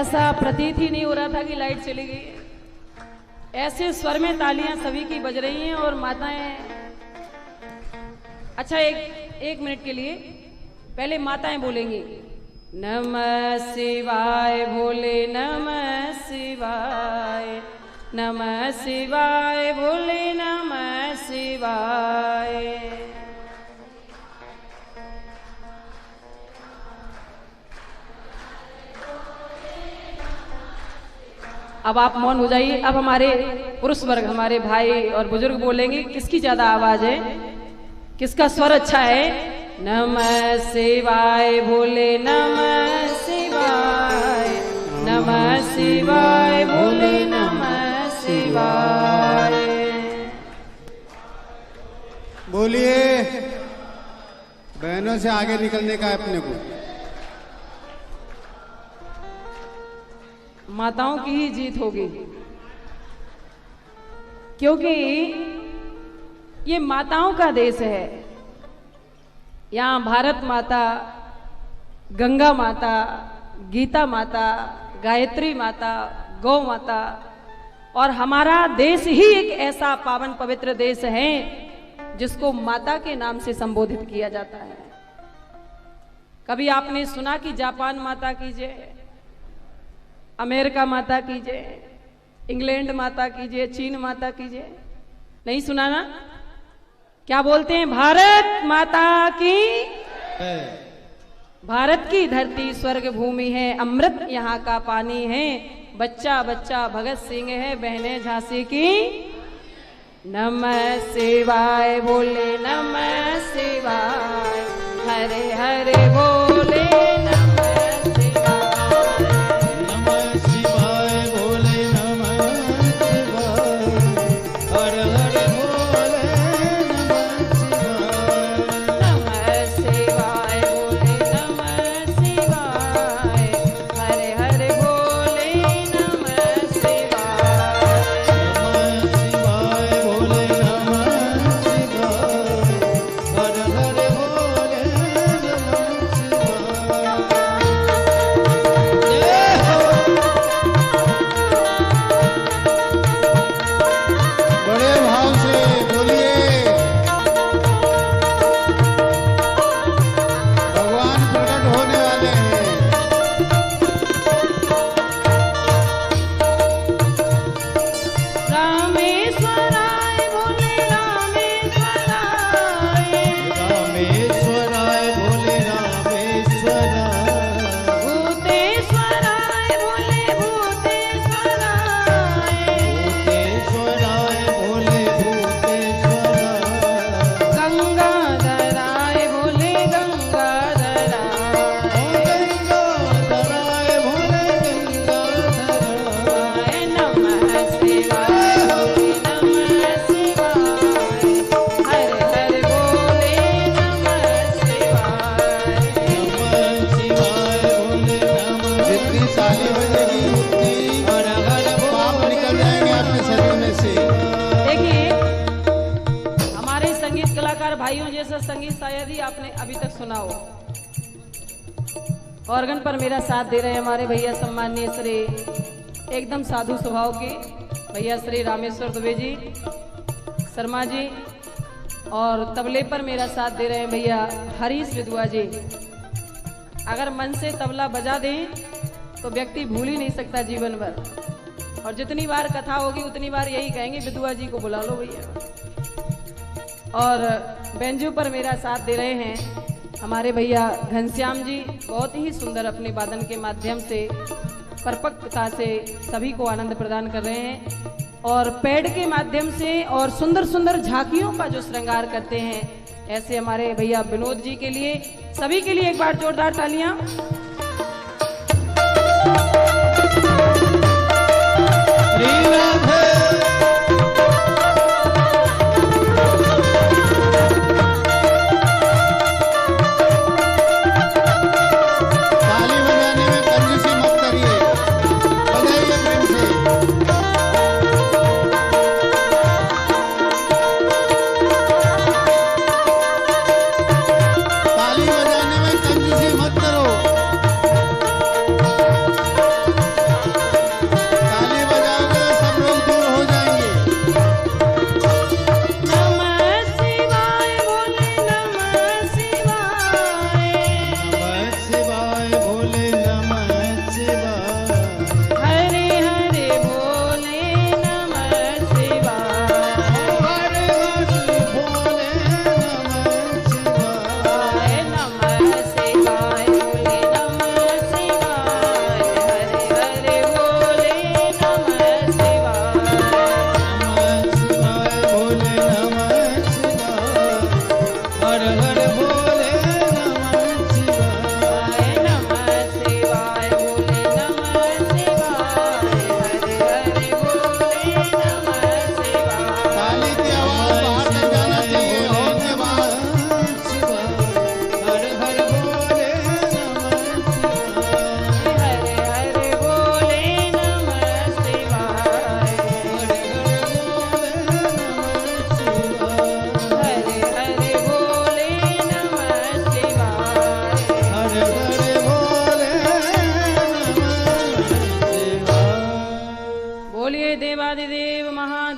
ऐसा प्रतीत ही नहीं हो रहा था कि लाइट चली गई है। ऐसे स्वर में तालियां सभी की बज रही हैं और माताएं। अच्छा, एक मिनट के लिए पहले माताएं बोलेंगी नमः शिवाय, बोले नमः शिवाय, नमः शिवाय, बोले नमः शिवाय। अब आप मौन हो जाइए। अब हमारे पुरुष वर्ग, हमारे भाई और बुजुर्ग बोलेंगे किसकी ज्यादा आवाज है, किसका स्वर अच्छा है। नमः शिवाय, बोले नमः शिवाय, नमः शिवाय, बोले नमः शिवाय। बोलिए, बहनों से आगे निकलने का अपने को। माताओं की ही जीत होगी, क्योंकि ये माताओं का देश है। यहाँ भारत माता, गंगा माता, गीता माता, गायत्री माता, गौ माता, और हमारा देश ही एक ऐसा पावन पवित्र देश है जिसको माता के नाम से संबोधित किया जाता है। कभी आपने सुना कि जापान माता की जय, अमेरिका माता की जय, इंग्लैंड माता की जय, चीन माता की जय? नहीं सुना ना? क्या बोलते हैं? भारत माता की। भारत की धरती स्वर्ग भूमि है, अमृत यहाँ का पानी है, बच्चा बच्चा भगत सिंह है, बहने झांसी की। नमः शिवाय, बोले नमः शिवाय, हरे हरे बोले नमः शिवाय, नमः शिवाय, बोले नमः शिवाय, हर हर बोले नमः शिवाय। नमः शिवाय, बोले नमः शिवाय, हरे हरे बोले नमः शिवाय। नमः शिवाय, बोले नमः शिवाय, हर हर बोले भाइयों जैसा संगीत शायद ही आपने अभी तक सुना हो। ऑर्गन पर मेरा साथ दे रहे हैं हमारे भैया सम्माननीय श्री एकदम साधु स्वभाव के भैया श्री रामेश्वर दुबे जी शर्मा जी, और तबले पर मेरा साथ दे रहे हैं भैया हरीश विधुआ जी। अगर मन से तबला बजा दें तो व्यक्ति भूल ही नहीं सकता जीवन भर, और जितनी बार कथा होगी उतनी बार यही कहेंगे विधुआ जी को बुला लो भैया। और बेंजू पर मेरा साथ दे रहे हैं हमारे भैया घनश्याम जी, बहुत ही सुंदर अपने वादन के माध्यम से परपक्वता से सभी को आनंद प्रदान कर रहे हैं, और पैड के माध्यम से और सुंदर सुंदर झांकियों का जो श्रृंगार करते हैं ऐसे हमारे भैया विनोद जी के लिए, सभी के लिए एक बार जोरदार तालियां।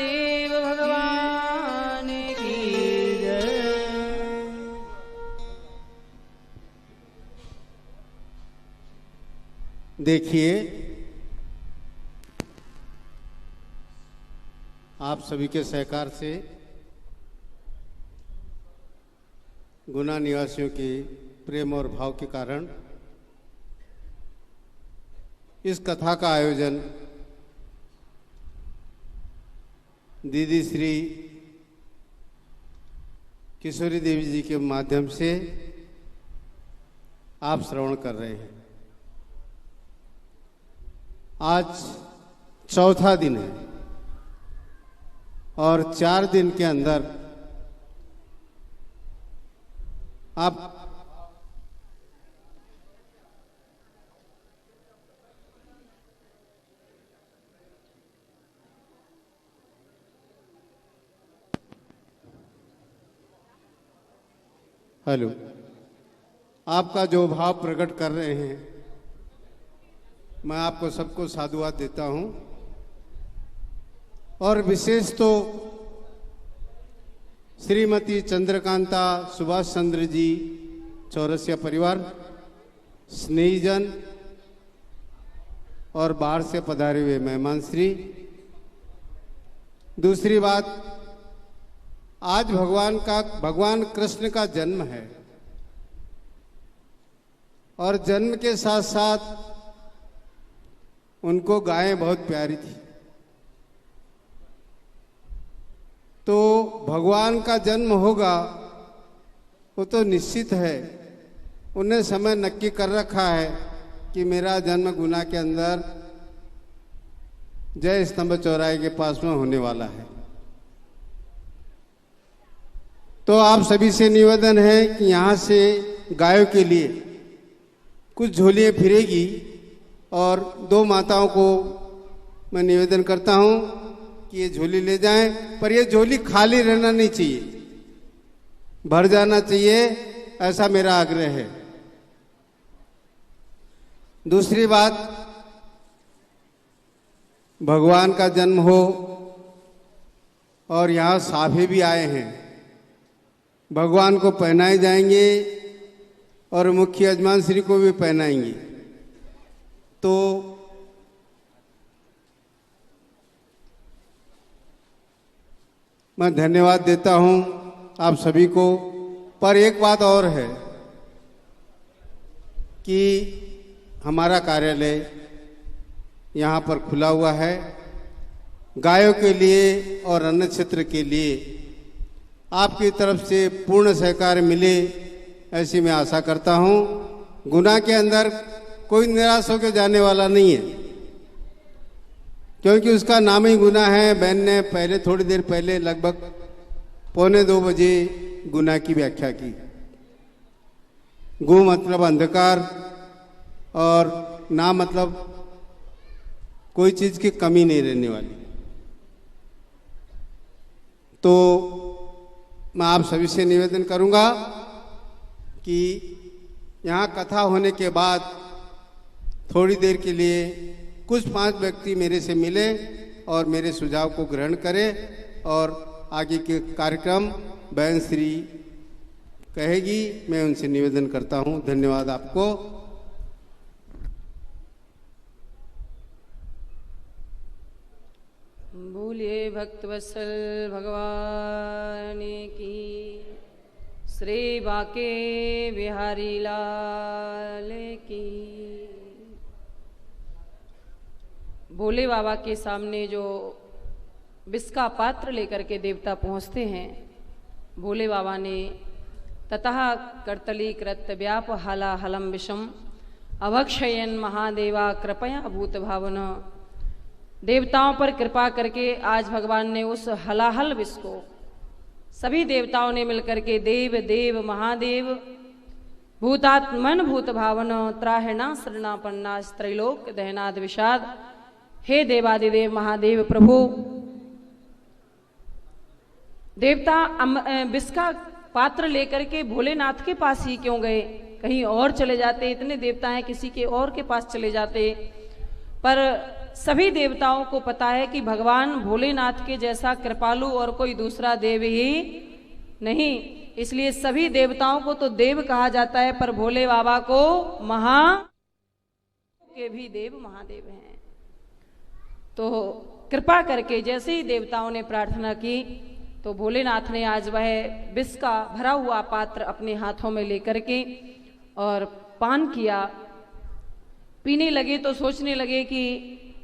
महादेव भगवान की जय। देखिए, आप सभी के सहकार से गुना निवासियों के प्रेम और भाव के कारण इस कथा का आयोजन दीदी श्री किशोरी देवी जी के माध्यम से आप श्रवण कर रहे हैं। आज चौथा दिन है और 4 दिन के अंदर आप हेलो, आपका जो भाव प्रकट कर रहे हैं, मैं आपको सबको साधुवाद देता हूं। और विशेष तो श्रीमती चंद्रकांता सुभाष चंद्र जी चौरसिया परिवार, स्नेहीजन और बाहर से पधारे हुए मेहमान श्री। दूसरी बात, आज भगवान कृष्ण का जन्म है और जन्म के साथ साथ उनको गायें बहुत प्यारी थी। तो भगवान का जन्म होगा वो तो निश्चित है। उन्हें समय नक्की कर रखा है कि मेरा जन्म गुना के अंदर जय स्तंभ चौराहे के पास में होने वाला है। तो आप सभी से निवेदन है कि यहाँ से गायों के लिए कुछ झोलियाँ फिरेगी और 2 माताओं को मैं निवेदन करता हूँ कि ये झोली ले जाएं, पर ये झोली खाली रहना नहीं चाहिए, भर जाना चाहिए, ऐसा मेरा आग्रह है। दूसरी बात, भगवान का जन्म हो और यहाँ साफे भी आए हैं, भगवान को पहनाए जाएंगे और मुख्य यजमान श्री को भी पहनाएंगे। तो मैं धन्यवाद देता हूं आप सभी को। पर एक बात और है कि हमारा कार्यालय यहाँ पर खुला हुआ है गायों के लिए और अन्य क्षेत्र के लिए। आपकी तरफ से पूर्ण सहकार मिले ऐसी मैं आशा करता हूँ। गुना के अंदर कोई निराश होकर जाने वाला नहीं है, क्योंकि उसका नाम ही गुना है। बहन ने पहले थोड़ी देर पहले लगभग 1:45 बजे गुना की व्याख्या की। गु मतलब अंधकार और ना मतलब कोई चीज की कमी नहीं रहने वाली। तो मैं आप सभी से निवेदन करूंगा कि यहाँ कथा होने के बाद थोड़ी देर के लिए कुछ 5 व्यक्ति मेरे से मिले और मेरे सुझाव को ग्रहण करें और आगे के कार्यक्रम बहन श्री कहेगी। मैं उनसे निवेदन करता हूँ। धन्यवाद आपको। बोलिए भक्तवत्सल भगवान की, श्री बाके बिहारी लाल की। भोले बाबा के सामने जो विष का पात्र लेकर के देवता पहुंचते हैं, भोले बाबा ने ततः कर्तली कृत व्याप हाला हलम विषम अभक्षयन महादेवा कृपया भूत भावना। देवताओं पर कृपा करके आज भगवान ने उस हलाहल विष को सभी देवताओं ने मिलकर के देव देव महादेव भूतात्मन भूत भावन त्राहिणा शरणापन्ना त्रैलोक दहनाद विषाद। हे देवादिदेव महादेव प्रभु, देवता विष का पात्र लेकर के भोलेनाथ के पास ही क्यों गए? कहीं और चले जाते, इतने देवता हैं किसी के और के पास चले जाते। पर सभी देवताओं को पता है कि भगवान भोलेनाथ के जैसा कृपालु और कोई दूसरा देव ही नहीं, इसलिए सभी देवताओं को तो देव कहा जाता है, पर भोले बाबा को महा के भी देव महादेव हैं। तो कृपा करके जैसे ही देवताओं ने प्रार्थना की तो भोलेनाथ ने आज वह विष का भरा हुआ पात्र अपने हाथों में लेकर के और पान किया। पीने लगे तो सोचने लगे कि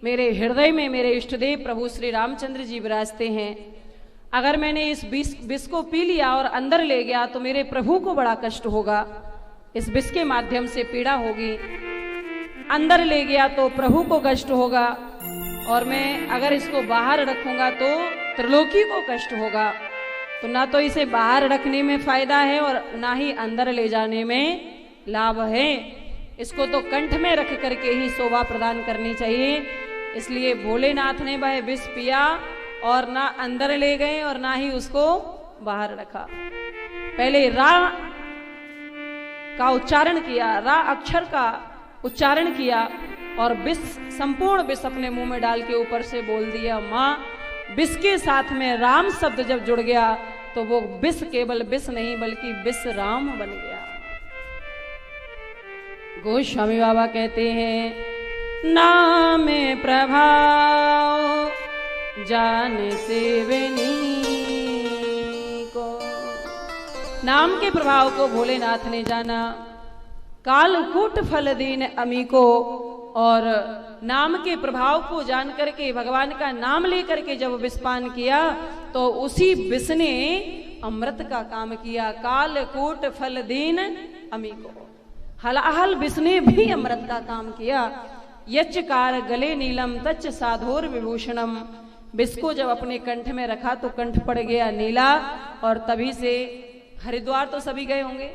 मेरे हृदय में मेरे इष्टदेव प्रभु श्री रामचंद्र जी विराजते हैं, अगर मैंने इस विष को पी लिया और अंदर ले गया तो मेरे प्रभु को बड़ा कष्ट होगा, इस विष के माध्यम से पीड़ा होगी। अंदर ले गया तो प्रभु को कष्ट होगा, और मैं अगर इसको बाहर रखूंगा तो त्रिलोकी को कष्ट होगा। तो ना तो इसे बाहर रखने में फायदा है और ना ही अंदर ले जाने में लाभ है। इसको तो कंठ में रख करके ही शोभा प्रदान करनी चाहिए। इसलिए भोलेनाथ ने वह विष पिया और ना अंदर ले गए और ना ही उसको बाहर रखा। पहले रा का उच्चारण किया, रा अक्षर का उच्चारण किया और विष, संपूर्ण विष अपने मुंह में डाल के ऊपर से बोल दिया माँ। विष के साथ में राम शब्द जब जुड़ गया तो वो विष केवल विष नहीं बल्कि विष राम बन गया। गोस्वामी बाबा कहते हैं नाम प्रभाव जान सेवनी को, नाम के प्रभाव को भोलेनाथ ने जाना। कालकूट फल दीन अमी को, और नाम के प्रभाव को जान करके भगवान का नाम लेकर के जब विषपान किया तो उसी विष ने अमृत का काम किया। कालकूट फल दीन अमी को, हलाहल विष ने भी अमृत का काम किया। यच्चकार गले नीलम तच्च साधोर विभूषणम, विष को जब अपने कंठ में रखा तो कंठ पड़ गया नीला। और तभी से हरिद्वार तो सभी गए होंगे,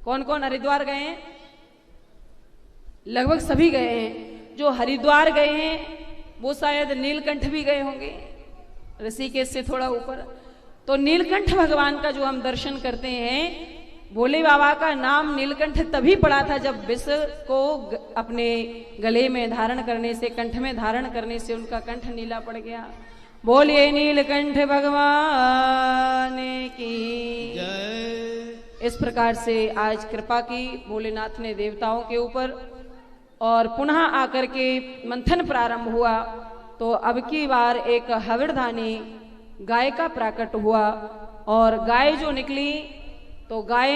कौन कौन हरिद्वार गए हैं? लगभग सभी गए हैं। जो हरिद्वार गए हैं वो शायद नीलकंठ भी गए होंगे, ऋषिकेश से थोड़ा ऊपर। तो नीलकंठ भगवान का जो हम दर्शन करते हैं, भोले बाबा का नाम नीलकंठ तभी पड़ा था जब विष को अपने गले में धारण करने से, कंठ में धारण करने से उनका कंठ नीला पड़ गया। बोलिए नीलकंठ भगवान की जय। इस प्रकार से आज कृपा की भोलेनाथ ने देवताओं के ऊपर, और पुनः आकर के मंथन प्रारंभ हुआ। तो अब की बार एक हविरधानी गाय का प्राकट हुआ, और गाय जो निकली तो गाय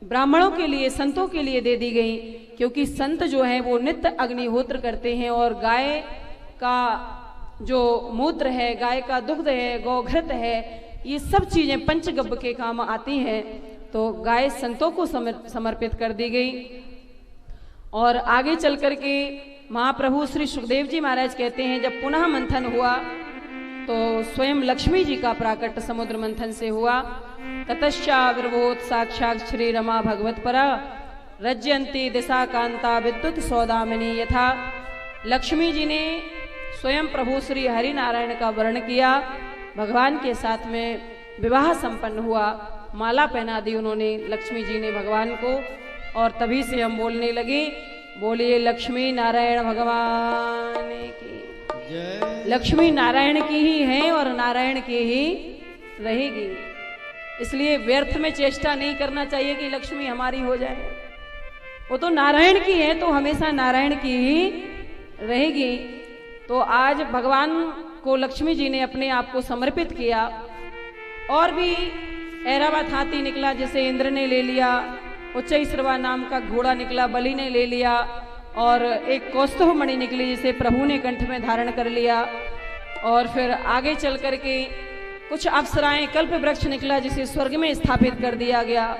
ब्राह्मणों के लिए, संतों के लिए दे दी गई, क्योंकि संत जो हैं वो नित्य अग्निहोत्र करते हैं और गाय का जो मूत्र है, गाय का दुग्ध है, गौघृत है, ये सब चीजें पंचगव्य के काम आती हैं। तो गाय संतों को समर्पित कर दी गई। और आगे चल करके महाप्रभु श्री सुखदेव जी महाराज कहते हैं जब पुनः मंथन हुआ तो स्वयं लक्ष्मी जी का प्राकट समुद्र मंथन से हुआ। ततश्चाविर्भूत साक्षात् श्री रमा भगवत परा रज्यंती दिशा कांता विद्युत सौदामिनी यथा। लक्ष्मी जी ने स्वयं प्रभु श्री हरि नारायण का वर्ण किया, भगवान के साथ में विवाह संपन्न हुआ, माला पहना दी उन्होंने लक्ष्मी जी ने भगवान को। और तभी से हम बोलने लगे, बोलिए लक्ष्मी नारायण भगवान की जय। लक्ष्मी नारायण की ही है और नारायण की ही रहेगी। इसलिए व्यर्थ में चेष्टा नहीं करना चाहिए कि लक्ष्मी हमारी हो जाए, वो तो नारायण की है तो हमेशा नारायण की ही रहेगी। तो आज भगवान को लक्ष्मी जी ने अपने आप को समर्पित किया। और भी ऐरावत हाथी निकला जिसे इंद्र ने ले लिया, उच्चैश्रवा नाम का घोड़ा निकला, बलि ने ले लिया, और एक कौस्तुभ मणि निकली जिसे प्रभु ने कंठ में धारण कर लिया। और फिर आगे चल करके कुछ अप्सराएं, कल्प वृक्ष निकला जिसे स्वर्ग में स्थापित कर दिया गया।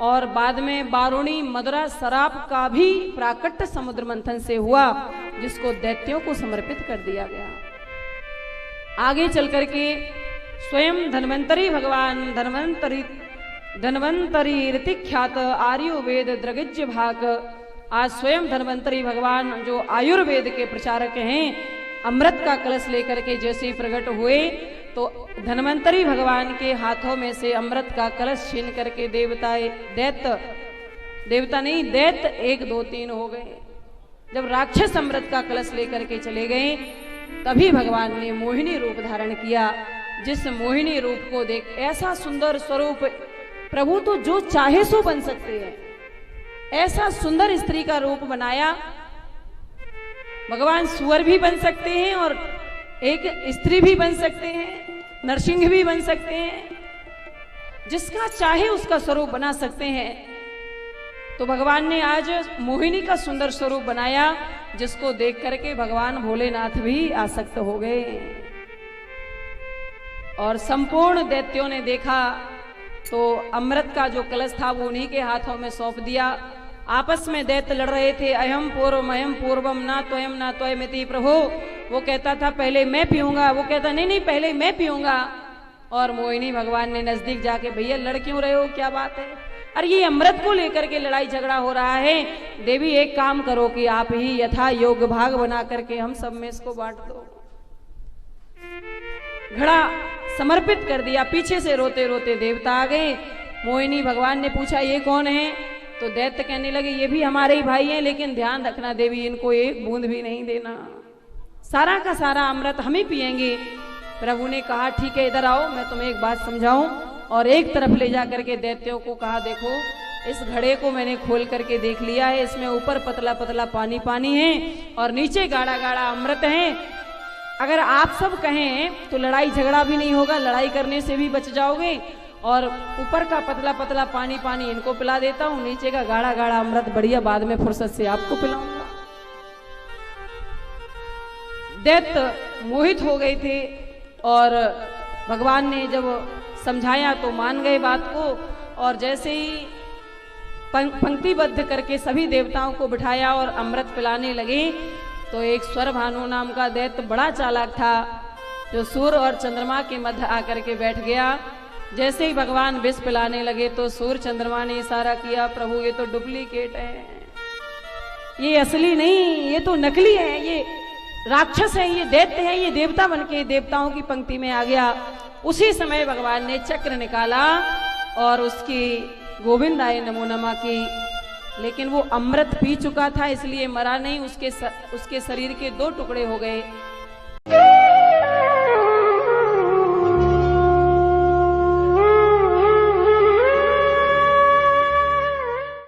और बाद में बारुणी मदुरा शराब का भी प्राकट्य समुद्र मंथन से हुआ जिसको दैत्यों को समर्पित कर दिया गया। आगे चल करके स्वयं धन्वंतरी भगवान, धन्वंतरी ऋतिख्यात आयुर्वेद द्रगज्य भाग, आज स्वयं धन्वंतरी भगवान जो आयुर्वेद के प्रचारक हैं, अमृत का कलश लेकर के जैसे ही प्रकट हुए तो धन्वंतरी भगवान के हाथों में से अमृत का कलश छीन करके दैत्य 1 2 3 हो गए। जब राक्षस अमृत का कलश लेकर के चले गए, तभी भगवान ने मोहिनी रूप धारण किया। जिस मोहिनी रूप को देख, ऐसा सुंदर स्वरूप, प्रभु तो जो चाहे सो बन सकते हैं, ऐसा सुंदर स्त्री का रूप बनाया। भगवान सुअर भी बन सकते हैं और एक स्त्री भी बन सकते हैं, नरसिंह भी बन सकते हैं, जिसका चाहे उसका स्वरूप बना सकते हैं। तो भगवान ने आज मोहिनी का सुंदर स्वरूप बनाया, जिसको देख करके भगवान भोलेनाथ भी आसक्त हो गए। और संपूर्ण दैत्यों ने देखा तो अमृत का जो कलश था वो उन्हीं के हाथों में सौंप दिया। आपस में दैत्य लड़ रहे थे, अयम पूर्वम ना त्वयम ना त्वयमिति प्रभु। वो कहता था पहले मैं पीऊंगा, वो कहता नहीं नहीं पहले मैं पीऊंगा। और मोहिनी भगवान ने नजदीक जाके, भैया लड़ क्यों रहे हो, क्या बात है? अरे ये अमृत को लेकर के लड़ाई झगड़ा हो रहा है। देवी एक काम करो कि आप ही यथा योग भाग बना करके हम सब में इसको बांट दो। घड़ा समर्पित कर दिया। पीछे से रोते रोते देवता आ गए। मोहिनी भगवान ने पूछा ये कौन है? तो दैत्य कहने लगे ये भी हमारे ही भाई हैं, लेकिन ध्यान रखना देवी, इनको एक बूंद भी नहीं देना, सारा का सारा अमृत हम ही पिएंगे। प्रभु ने कहा ठीक है, इधर आओ, मैं तुम्हें एक बात समझाऊं। और एक तरफ ले जा करके दैत्यों को कहा देखो इस घड़े को मैंने खोल करके देख लिया है, इसमें ऊपर पतला पतला पानी पानी है और नीचे गाढ़ा गाढ़ा अमृत है। अगर आप सब कहें तो लड़ाई झगड़ा भी नहीं होगा, लड़ाई करने से भी बच जाओगे। और ऊपर का पतला पतला पानी पानी इनको पिला देता हूं, नीचे का गाढ़ा गाढ़ा अमृत बढ़िया बाद में फुर्सत से आपको पिलाऊंगा। दैत्य मोहित हो गए थे और भगवान ने जब समझाया तो मान गए बात को। और जैसे ही पंक्तिबद्ध करके सभी देवताओं को बिठाया और अमृत पिलाने लगे, तो एक स्वर भानु नाम का दैत्य बड़ा चालाक था, जो सूर्य और चंद्रमा के मध्य आकर के बैठ गया। जैसे ही भगवान विष पिलाने लगे तो सूर्य चंद्रमा ने इशारा किया, प्रभु ये तो डुप्लीकेट है, ये असली नहीं, ये तो नकली है, ये राक्षस है, ये दैत्य है, ये देवता बनके देवताओं की पंक्ति में आ गया। उसी समय भगवान ने चक्र निकाला और उसकी गोविंदाय नमो नमः की, लेकिन वो अमृत पी चुका था इसलिए मरा नहीं, उसके शरीर के 2 टुकड़े हो गए।